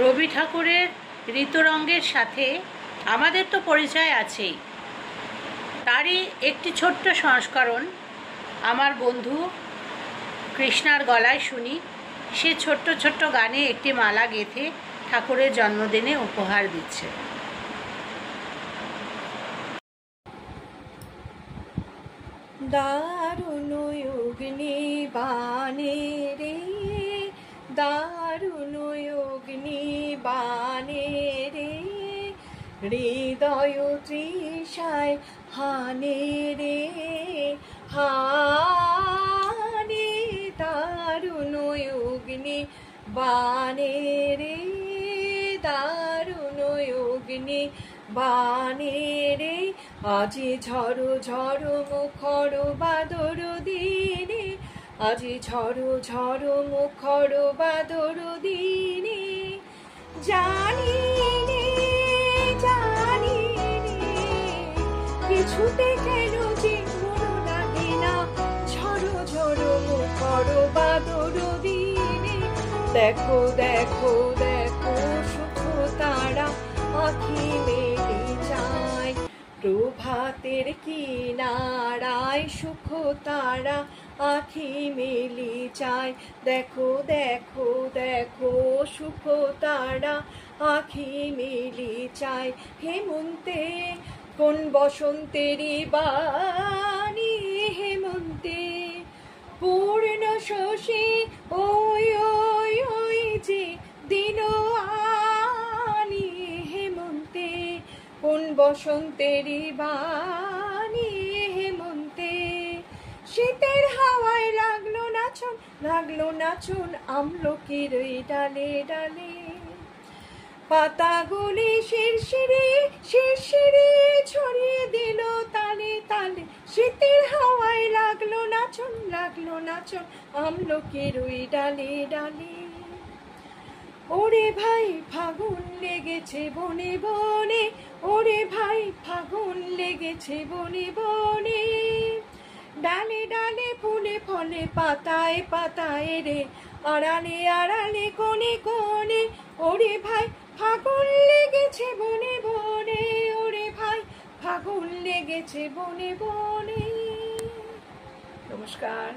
রবি ঠাকুরের ঋতুরঙ্গের সাথে আমাদের তো পরিচয় আছেই, তারই একটি ছোট্ট সংস্করণ আমার বন্ধু কৃষ্ণার গলায় শুনি। সে ছোট্ট ছোট্ট গানে একটি মালা গেঁথে ঠাকুরের জন্মদিনে উপহার দিচ্ছে। দারুণ অগ্নি বাণে রে, দারুণ অগ্নি বাণে রে, হৃদয় তৃষায় হানে রে হানে। দারুণ অগ্নি বাণে রে, দারুণ অগ্নি বাণে রে, আজি ঝড়ো ঝড়ো মুখর বাদর দিনে, আজি ঝড়ো ঝড়ো মুখর বাদর দিনে, জানি রে জানি রে কিছুতে কেন যে মন লাগে না, ঝড়ো ঝড়ো মুখর বাদর দিনে। দেখো দেখো দেখো সুখ তারা আঁখি মেলে যায়, প্রভাতের কিনারায় সুখ তারা আঁখি মেলে যায়। দেখো দেখো দেখো সুখ তারা আঁখি মেলে যায়। হেমন্তে কোন বসন্তেরই বাণী, হেমন্তে পূর্ণ শশী ওই ওই ওই যে দিন আনি, হেমন্তে কোন বসন্তেরই বাণী, হেমন্তে শীতের হাওয়ায় লাগলো নাচন, লাগলো নাচন আমলকির ডালে ডালে, পাতাগুলি শিরশিরে শিরশিরে ছড়িয়ে দিল তালে তালে। শীতের হাওয়ায় লাগলো নাচন, লাগলো নাচন আমলকির ওই ডালে ডালে। ওরে ভাই ফাগুন লেগেছে বনে বনে, ওরে ভাই ফাগুন লেগেছে বনে বনে, ডালে ডালে ফুলে ফলে পাতায় পাতায় রে, আড়ালে আড়ালে কোণে কোণে। ওরে ভাই ফাগুন লেগেছে বনে বনে, ওরে ভাই ফাগুন লেগেছে বনে বনে। নমস্কার।